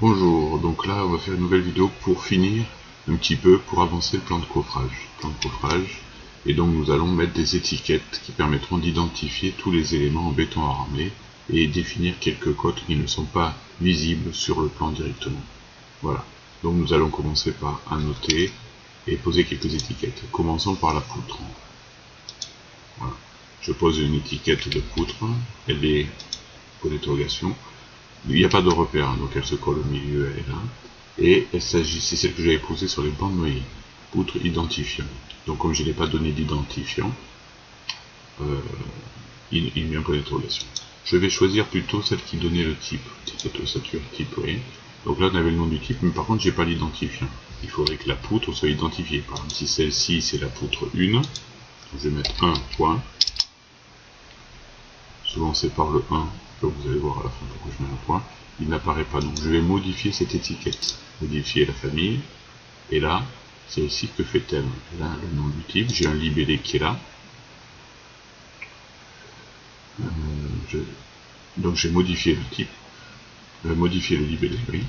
Bonjour, donc là on va faire une nouvelle vidéo pour finir un petit peu, pour avancer le plan de coffrage. Et donc nous allons mettre des étiquettes qui permettront d'identifier tous les éléments en béton armé et définir quelques codes qui ne sont pas visibles sur le plan directement. Voilà, donc nous allons commencer par annoter et poser quelques étiquettes. Commençons par la poutre. Voilà. Je pose une étiquette de poutre, elle est pour l'interrogation. Il n'y a pas de repère, donc elle se colle au milieu, elle est là. Et il s'agit, c'est celle que j'avais posée sur les bandes noyées. Poutre identifiant. Donc comme je n'ai pas donné d'identifiant, il met un point d'interrogation. Je vais choisir plutôt celle qui donnait le type. Étiquette ossature type, oui. Donc là on avait le nom du type, mais par contre j'ai pas l'identifiant. Il faudrait que la poutre soit identifiée. Par exemple si celle-ci c'est la poutre 1, je vais mettre 1 point. Souvent c'est par le 1, donc vous allez voir à la fin pourquoi je mets un point. Il n'apparaît pas, donc je vais modifier cette étiquette, modifier la famille, et là, c'est ici que fait-elle. Là, le nom du type, j'ai un libellé qui est là. Donc j'ai modifié le type, modifier le libellé, oui.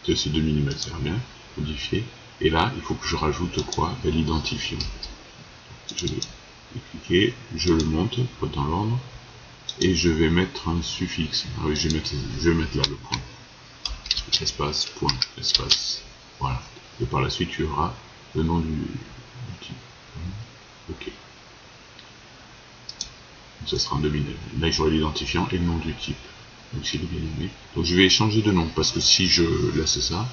Ce 2 mm, c'est bien, modifier. Et là, il faut que je rajoute quoi? L'identifiant. Je vais cliquer, je le monte dans l'ordre, et je vais mettre un suffixe. Ah oui, je vais mettre là le point. Espace, point, espace, voilà. Et par la suite, tu auras le nom du type. Ok. Donc ça sera un dominé. Là, j'aurai l'identifiant et le nom du type. Donc c'est le bien nommé. Donc je vais changer de nom parce que si je laisse ça,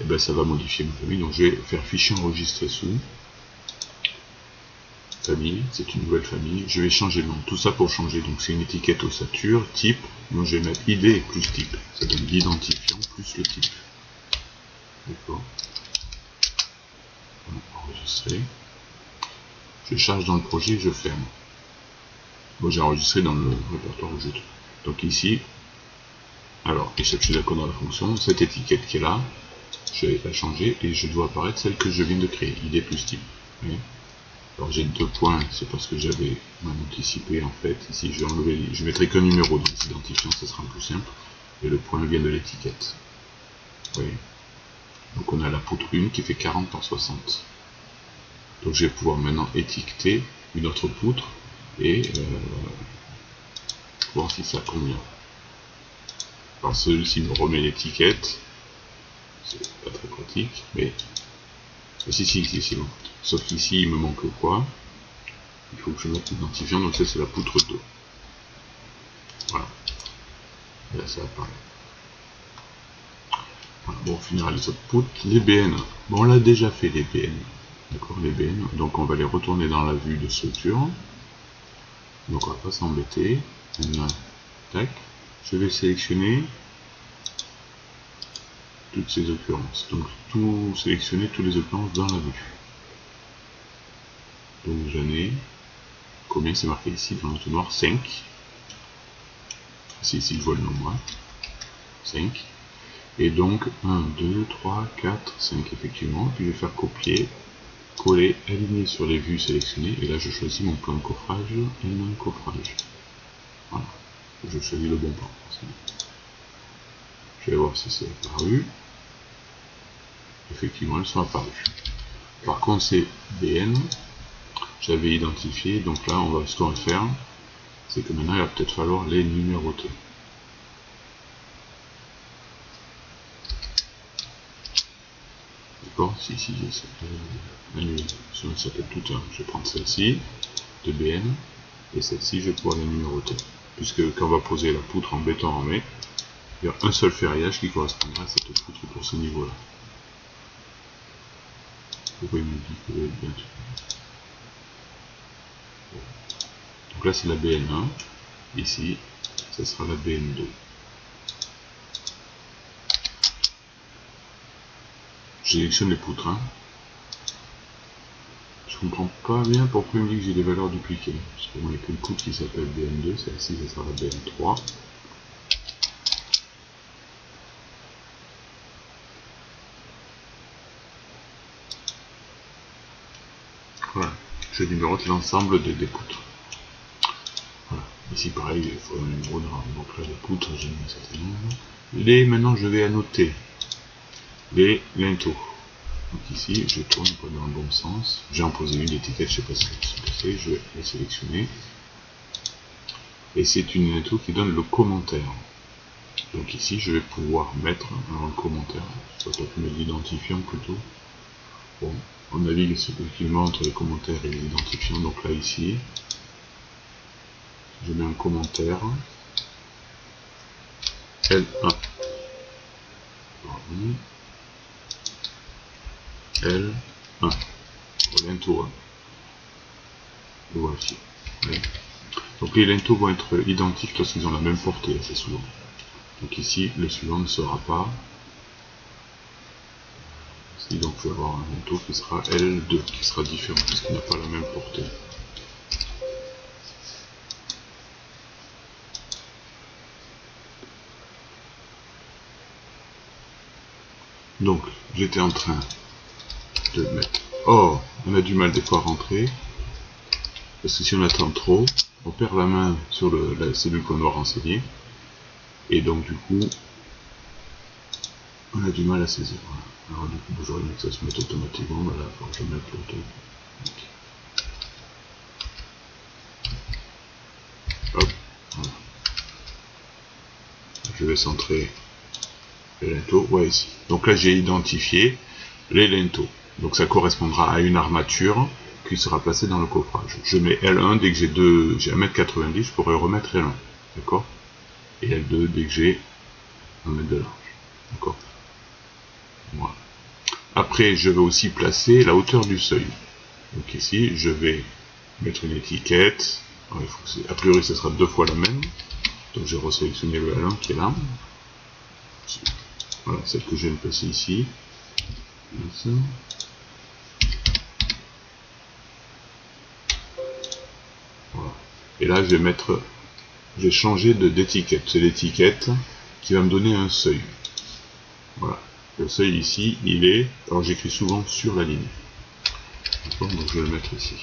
eh ben, ça va modifier ma famille. Donc je vais faire fichier enregistré sous. Famille, c'est une nouvelle famille. Je vais changer le nom. Tout ça pour changer. Donc c'est une étiquette ossature, type. Donc je vais mettre ID plus type. Ça donne l'identifiant plus le type. D'accord. Enregistrer. Je charge dans le projet, je ferme. Bon, j'ai enregistré dans le répertoire où je trouve. Donc ici, alors, et je suis d'accord dans la fonction, cette étiquette qui est là, je vais la changer et je dois apparaître celle que je viens de créer, ID plus type. Oui. Alors j'ai 2 points, c'est parce que j'avais mal anticipé en fait. Ici je vais enlever, je mettrai qu'un numéro dans les identifiants, ça sera plus simple. Et le point vient de l'étiquette. Oui. Donc on a la poutre 1 qui fait 40 par 60. Donc je vais pouvoir maintenant étiqueter une autre poutre et voir si ça convient. Alors celui-ci me remet l'étiquette, c'est pas très pratique, mais si, bon. Sauf qu'ici il me manque quoi? Il faut que je mette l'identifiant, donc ça c'est la poutre 2. Voilà. Et là ça apparaît. Voilà. Bon, on finira les autres poutres. Les BN. Bon, on l'a déjà fait les BN. D'accord, les BN. Donc on va les retourner dans la vue de structure. Donc on va pas s'embêter. Maintenant, tac. Je vais sélectionner toutes ces occurrences. Donc tout sélectionner toutes les occurrences dans la vue. Donc j'en ai combien, c'est marqué ici dans le noir? 5. Ici je vois le nombre. 5. Et donc 1, 2, 3, 4, 5 effectivement. Puis je vais faire copier, coller, aligner sur les vues sélectionnées. Et là je choisis mon plan de coffrage et mon coffrage. Voilà. Je choisis le bon plan. Je vais voir si c'est apparu. Effectivement, elles sont apparues. Par contre, c'est BN. J'avais identifié. Donc là, ce qu'on va faire, c'est que maintenant, il va peut-être falloir les numéroter. D'accord. Si ça s'appelle tout un. Je vais prendre celle-ci de BN. Et celle-ci, je vais pouvoir les numéroter. Puisque quand on va poser la poutre en béton armé, il y a un seul ferraillage qui correspondra à cette poutre pour ce niveau-là. Pourquoi il me dit que bien sûr. Donc là c'est la BN1, ici ça sera la BN2. Je sélectionne les poutres. Je comprends pas bien pourquoi il me dit que j'ai des valeurs dupliquées. Parce que moi il n'y a qu'une poutre qui s'appelle BN2, celle-ci ça sera la BN3. Voilà, je numérote l'ensemble des poutres. Voilà. Ici pareil, il faut une gros drame. Donc là les poutres, j'ai mis un certain nombre. Maintenant je vais annoter les linteaux. Donc ici je tourne pas dans le bon sens. J'ai imposé une étiquette, je sais pas ce que c'est, je vais la sélectionner. Et c'est une linteau qui donne le commentaire. Donc ici je vais pouvoir mettre le commentaire, ça peut être l'identifiant plutôt. Bon, on navigue effectivement entre les commentaires et les identifiants, donc là ici, je mets un commentaire L1. Pardon. L1 pour linteau 1. Le voici. Ouais. Donc les linteaux vont être identiques parce qu'ils ont la même portée assez souvent. Donc ici, le suivant ne sera pas. Ici, donc je vais avoir un linteau qui sera L2, qui sera différent parce qu'il n'a pas la même portée. Donc, j'étais en train de mettre... Oh, on a du mal des fois à rentrer. Parce que si on attend trop, on perd la main sur la cellule qu'on doit renseigner. Et donc, du coup, on a du mal à saisir. Alors, du coup, j'aurais aimé que ça se mette automatiquement. Voilà, il faut que je mette l'auto. Hop, voilà. Je vais centrer les linteaux. Ouais, ici. Donc là, j'ai identifié les linteaux. Donc ça correspondra à une armature qui sera placée dans le coffrage. Je mets L1 dès que j'ai 1m90, je pourrais remettre L1. D'accord? Et L2 dès que j'ai 1 mètre de large. D'accord? Voilà. Après, je vais aussi placer la hauteur du seuil. Donc ici, je vais mettre une étiquette. Alors, a priori, ce sera 2 fois la même. Donc j'ai resélectionné le L1 qui est là. Voilà, celle que je viens de placer ici. Voilà. Et là, je vais changer d'étiquette. C'est l'étiquette qui va me donner un seuil. Voilà. Le seuil ici, il est... Alors j'écris souvent sur la ligne. Donc je vais le mettre ici.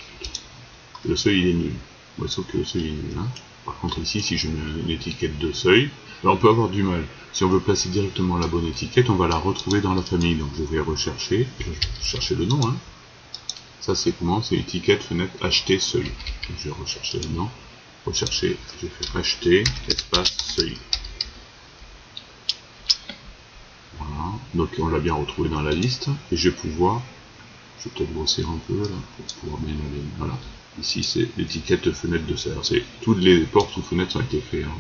Le seuil, il est nul. Bon, sauf que le seuil est nul. Hein. Par contre ici, si je mets une étiquette de seuil, là on peut avoir du mal. Si on veut placer directement la bonne étiquette, on va la retrouver dans la famille. Donc je vais rechercher. Je vais chercher le nom. Hein. Ça c'est comment? C'est étiquette, fenêtre, acheter, seuil. Donc, je vais rechercher le nom. Rechercher, je vais faire acheter, espace, seuil. Voilà. Donc on l'a bien retrouvé dans la liste. Et je vais pouvoir, je vais peut-être grossir un peu là, pour pouvoir bien aller. Voilà. Ici c'est l'étiquette fenêtre de seuil. C'est toutes les portes ou fenêtres ont été créées. Hein.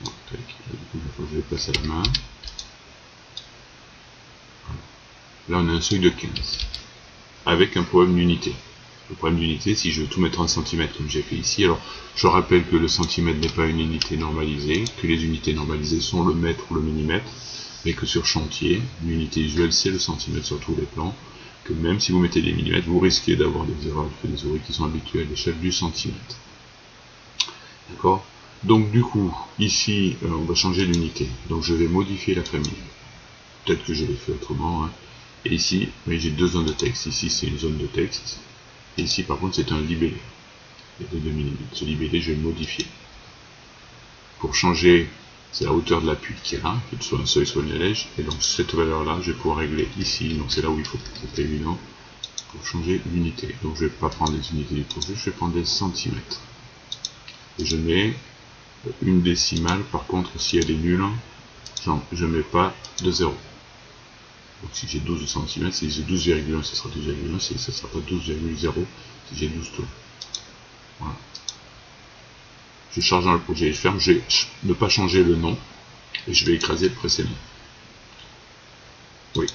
Donc, je vais passer à la main. Voilà. Là on a un seuil de 15. Avec un problème d'unité. Le problème d'unité, si je veux tout mettre en centimètres comme j'ai fait ici, alors je rappelle que le centimètre n'est pas une unité normalisée, que les unités normalisées sont le mètre ou le millimètre, mais que sur chantier, l'unité usuelle c'est le centimètre sur tous les plans, que même si vous mettez des millimètres, vous risquez d'avoir des erreurs alphabétisées qui sont habituées à l'échelle du centimètre. D'accord? Donc du coup, ici, on va changer l'unité. Donc je vais modifier la famille. Peut-être que je l'ai fait autrement. Hein. Et ici, j'ai deux zones de texte. Ici, c'est une zone de texte. Et ici, par contre, c'est un libellé. Il y a de 2 mm. Ce libellé, je vais le modifier. Pour changer, c'est la hauteur de l'appui qui est là, que ce soit un seuil, soit une allège. Et donc, cette valeur-là, je vais pouvoir régler ici. Donc, c'est là où il faut, c'est évident, pour changer l'unité. Donc, je ne vais pas prendre des unités du projet, je vais prendre des centimètres. Et je mets une décimale. Par contre, si elle est nulle, je ne mets pas de 0. Donc si j'ai 12 cm, si j'ai 12,1, ce sera 12,1, si ce ne sera pas 12,0, si j'ai 12 tout. Voilà. Je charge dans le projet, je ferme, je vais ne pas changer le nom, et je vais écraser le précédent. Oui.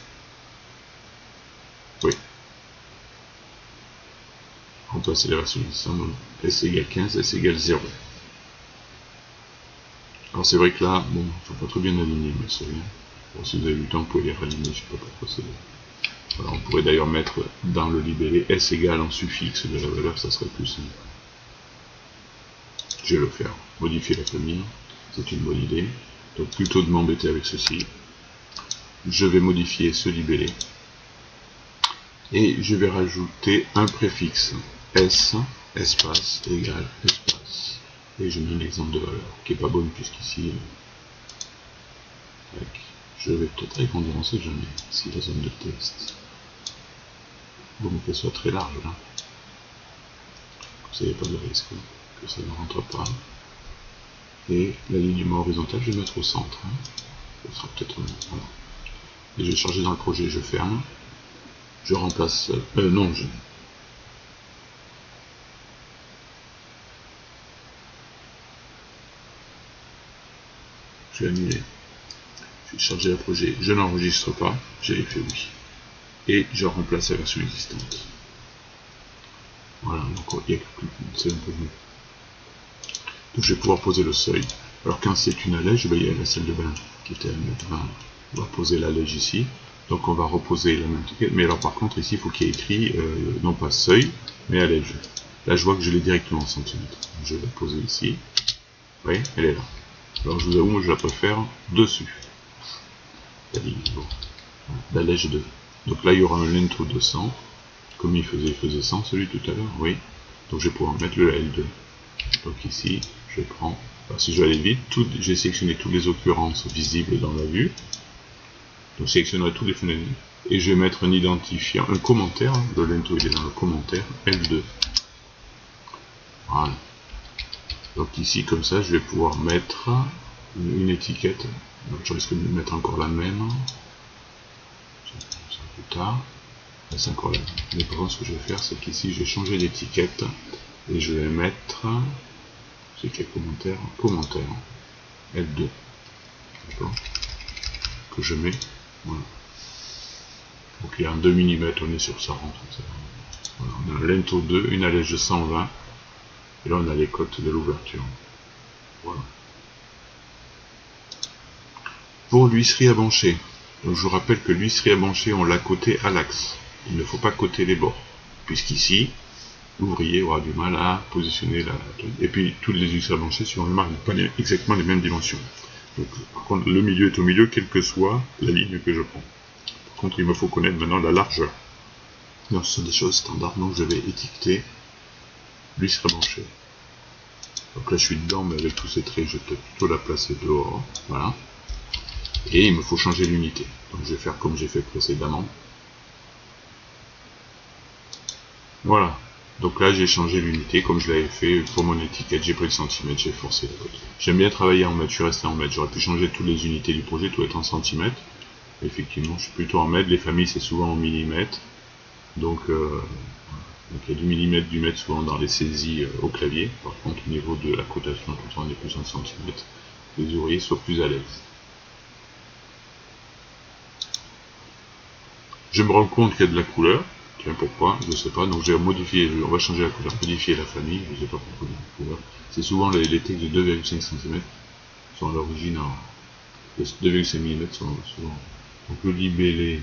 Oui. Remplacer la version existante, S égale 15, S égale 0. Alors c'est vrai que là, bon, il ne faut pas trop bien aligner, mais c'est rien. Bon, si vous avez du temps, vous pouvez les raligner, je ne sais pas pourquoi c'est. Voilà, on pourrait d'ailleurs mettre dans le libellé S égale en suffixe de la valeur, ça serait plus simple. Je vais le faire. Modifier la famille, c'est une bonne idée. Donc plutôt de m'embêter avec ceci, je vais modifier ce libellé. Et je vais rajouter un préfixe S espace égale espace. Et je mets un exemple de valeur qui est pas bonne puisqu'ici je vais peut-être répondre, on sait jamais, si la zone de test. Bon, qu'elle soit très large là. Vous n'avez pas de risque que ça ne rentre pas. Et l'alignement horizontal, je vais mettre au centre. Ça sera peut-être voilà. Et je vais charger dans le projet, je ferme. Je remplace. Non, je vais annuler. Je vais charger le projet, je n'enregistre pas, j'ai fait oui. Et je remplace la version existante. Voilà, donc il y a c'est un peu mieux. Donc je vais pouvoir poser le seuil. Alors quand c'est une allège, il y a la salle de bain qui était à 1,20 m. On va poser l'allège ici. Donc on va reposer la même étiquette. Mais alors par contre ici il faut qu'il y ait écrit non pas seuil, mais allège. Là je vois que je l'ai directement en centimètres. Je vais la poser ici. Vous voyez, elle est là. Alors je vous avoue, moi je la préfère dessus. L'allège 2. Donc là il y aura un lento 200. Comme il faisait 100 celui tout à l'heure, oui. Donc je vais pouvoir mettre le L2. Donc ici, je prends, si je veux aller vite, j'ai sélectionné toutes les occurrences visibles dans la vue. Donc je sélectionnerai tous les fenêtres. Et je vais mettre un identifiant, un commentaire, le lento il est dans le commentaire, L2. Voilà. Donc ici, comme ça, je vais pouvoir mettre une étiquette. Donc je risque de mettre encore la même. Ça plus tard. C'est encore là. Mais par contre, ce que je vais faire, c'est qu'ici, je vais changer d'étiquette et je vais mettre, c'est quel commentaire, L2, que je mets, voilà. Donc il y a un 2 mm, on est sur ça rentre. Voilà, on a un lento 2, une allège de 120, et là on a les cotes de l'ouverture. Voilà. Pour l'huisserie à bancher, donc je vous rappelle que l'huisserie à bancher, on l'a coté à l'axe. Il ne faut pas coter les bords, puisqu'ici, l'ouvrier aura du mal à positionner la... Et puis, toutes les huisseries à bancher, si on remarque, n'ont pas exactement les mêmes dimensions. Donc, par contre, le milieu est au milieu, quelle que soit la ligne que je prends. Par contre, il me faut connaître maintenant la largeur. Donc, ce sont des choses standards, donc je vais étiqueter l'huisserie à bancher. Donc là, je suis dedans, mais avec tous ces traits, je vais peut-être plutôt la placer dehors. Voilà. Et il me faut changer l'unité. Donc, je vais faire comme j'ai fait précédemment. Voilà. Donc là, j'ai changé l'unité comme je l'avais fait pour mon étiquette. J'ai pris le centimètre, j'ai forcé la cote. J'aime bien travailler en mètres, je suis resté en mètres. J'aurais pu changer toutes les unités du projet, tout être en centimètres. Effectivement, je suis plutôt en mètres. Les familles, c'est souvent en millimètres. Donc il y a du millimètre, du mètre souvent dans les saisies au clavier. Par contre, au niveau de la cotation, tout on est plus en centimètres. Les ouvriers soient plus à l'aise. Je me rends compte qu'il y a de la couleur. Tiens, pourquoi? Je ne sais pas. Donc j'ai modifié, on va changer la couleur, modifier la famille. Je ne sais pas pourquoi la couleur. C'est souvent les textes de 2,5 cm sont à l'origine en 2,5 mm sont souvent. Donc le libellé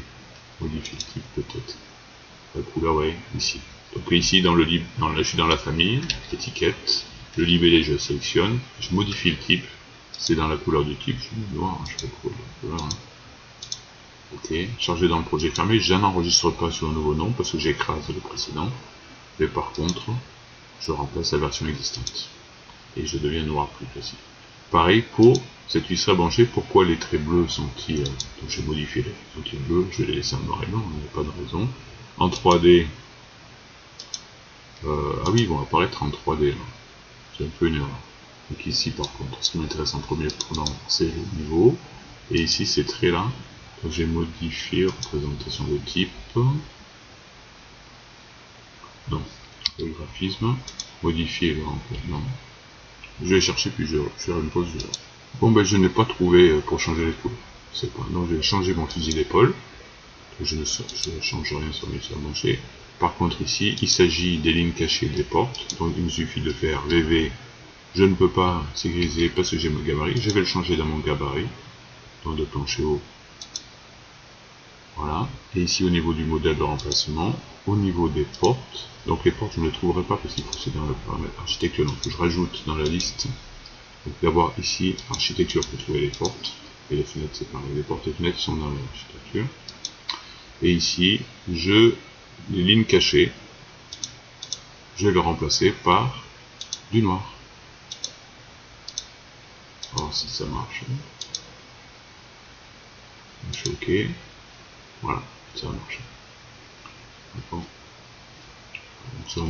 modifie le type peut-être. La couleur, ouais, ici. Donc ici dans je suis dans la famille, étiquette, le libellé je sélectionne, je modifie le type, c'est dans la couleur du type, je mets noir, je fais quoi la couleur, hein. Ok, chargé dans le projet fermé, je n'enregistre pas sur un nouveau nom parce que j'écrase le précédent, mais par contre, je remplace la version existante et je deviens noir plus facile. Pareil pour cette huisserie branchée, pourquoi les traits bleus sont-ils, donc j'ai modifié les sont-ils bleus, je vais les laisser en noir et blanc, il n'y a pas de raison. En 3D, ah oui, ils vont apparaître en 3D, c'est un peu une erreur. Donc ici par contre, ce qui m'intéresse en premier plan, c'est le niveau, et ici ces traits là, donc j'ai modifié représentation de type, non, le graphisme, modifier le non. Je vais chercher puis je vais faire une pause. Bon ben je n'ai pas trouvé pour changer les couleurs, c'est pas, donc je vais changer mon fusil d'épaule, je ne change rien sur mes branchés. Par contre ici, il s'agit des lignes cachées des portes, donc il me suffit de faire VV, je ne peux pas, c'est grisé parce que j'ai mon gabarit, je vais le changer dans mon gabarit, dans le plancher haut. Voilà, et ici au niveau du modèle de remplacement, au niveau des portes, donc les portes je ne les trouverai pas parce qu'il faut c'est dans le paramètre architecture, donc je rajoute dans la liste, donc d'abord ici, architecture pour trouver les portes, et les fenêtres c'est pareil, les portes et fenêtres sont dans l'architecture, et ici, les lignes cachées, je vais le remplacer par du noir. Alors si ça marche. Je fais OK. Voilà, ça a marché. D'accord. Ça,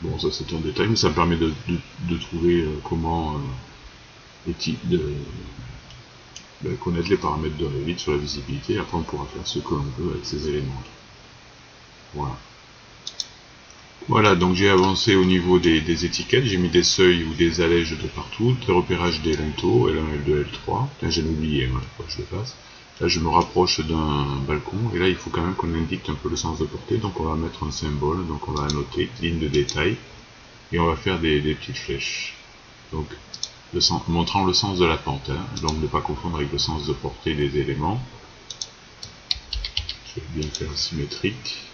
bon, ça c'est un détail, mais ça me permet de trouver comment les types de connaître les paramètres de Revit sur la visibilité. Après on pourra faire ce que l'on veut avec ces éléments. Voilà. Voilà, donc j'ai avancé au niveau des étiquettes, j'ai mis des seuils ou des allèges de partout, des repérages des linteaux, L1, L2, L3. Là j'ai oublié, il faut que je le fasse. Là je me rapproche d'un balcon, et là il faut quand même qu'on indique un peu le sens de portée, donc on va mettre un symbole, donc on va annoter, ligne de détail, et on va faire des petites flèches. Donc, montrant le sens de la pente, hein, donc ne pas confondre avec le sens de portée des éléments. Je vais bien faire symétrique.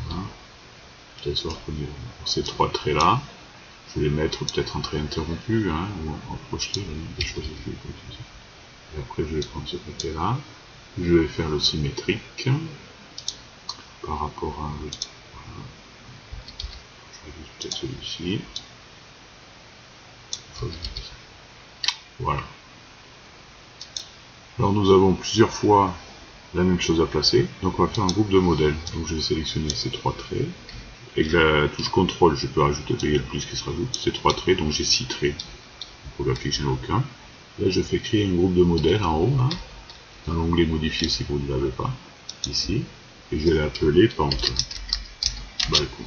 Voilà. Pour ces trois traits là, je vais les mettre peut-être en trait interrompu, hein, ou en projeté, des choses plus comme ça. Et après je vais prendre ce côté là, je vais faire le symétrique par rapport à, voilà. Je vais peut-être celui-ci. Voilà. Alors nous avons plusieurs fois la même chose à placer, donc on va faire un groupe de modèles. Donc je vais sélectionner ces trois traits. Avec la touche CTRL, je peux rajouter le plus qui se rajoute, ces trois traits, donc j'ai 6 traits. Pour l'afficher aucun. Là je fais créer un groupe de modèles en haut, hein, dans l'onglet modifier si vous ne l'avez pas, ici, et je vais l'appeler pente balcon.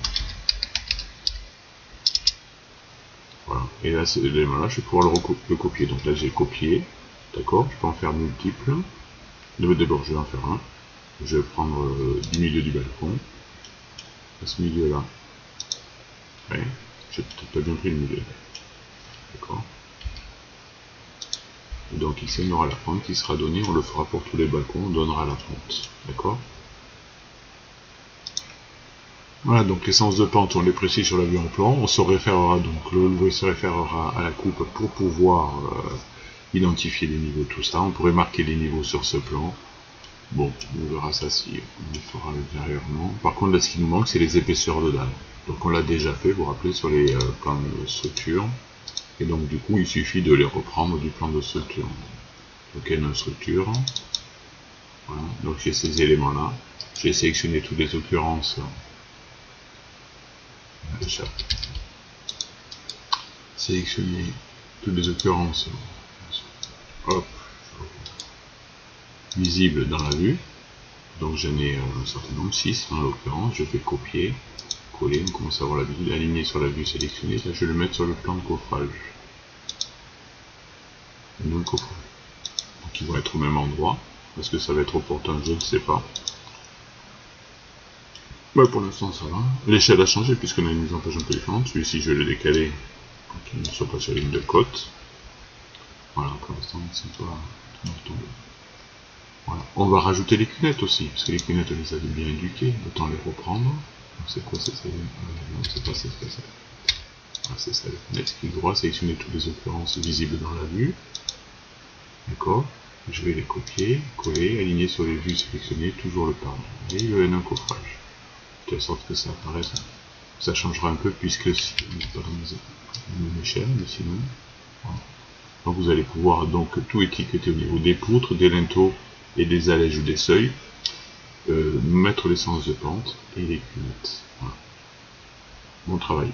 Voilà, et là c'est l'élément-là, je vais pouvoir le copier. Donc là j'ai copié, d'accord, je peux en faire multiples. D'abord je vais en faire un. Je vais prendre du milieu du balcon, à ce milieu-là. Ouais, j'ai peut-être pas bien pris le milieu. D'accord. Donc ici on aura la pente qui sera donnée, on le fera pour tous les balcons, on donnera la pente. D'accord. Voilà, donc les sens de pente, on les précise sur la vue en plan. On se référera donc, l'ouvrier se référera à la coupe pour pouvoir identifier les niveaux, tout ça. On pourrait marquer les niveaux sur ce plan. Bon, on verra ça si on le fera ultérieurement. Par contre, là, ce qui nous manque, c'est les épaisseurs de dalle. Donc on l'a déjà fait, vous vous rappelez, sur les plans de structure. Et donc du coup, il suffit de les reprendre du plan de structure. Donc il y a une structure. Voilà. Donc j'ai ces éléments-là. J'ai sélectionné toutes les occurrences. Sélectionner toutes les occurrences, hop, visibles dans la vue. Donc j'en ai un certain nombre, 6 en l'occurrence. Je fais copier, coller, on commence à voir la vue alignée sur la vue sélectionnée. Là je vais le mettre sur le plan de coffrage. Donc ils vont être au même endroit. Est-ce que ça va être opportun? Je ne sais pas. Ouais, pour l'instant ça va. L'échelle a changé puisqu'on a une mise en page un peu différente. Celui-ci je vais le décaler pour qu'il ne soit pas sur la ligne de côte. Voilà, pour l'instant c'est pas tout. Voilà. On va rajouter les cunettes aussi, parce que les cunettes on les a bien éduquées, autant les reprendre. C'est quoi ça? Non, c'est pas ça. Ah, c'est ça, les cunettes. Clic droit, sélectionner toutes les occurrences visibles dans la vue. D'accord. Je vais les copier, coller, aligner sur les vues sélectionnées, toujours le parent. Et le N1 coffrage. De telle sorte que ça apparaisse. Ça changera un peu puisque si on n'est pas dans une échelle, mais sinon. Voilà. Donc vous allez pouvoir donc tout étiqueter au niveau des poutres, des linteaux et des allèges ou des seuils, mettre les sens de pente et les cunettes. Voilà. Bon travail.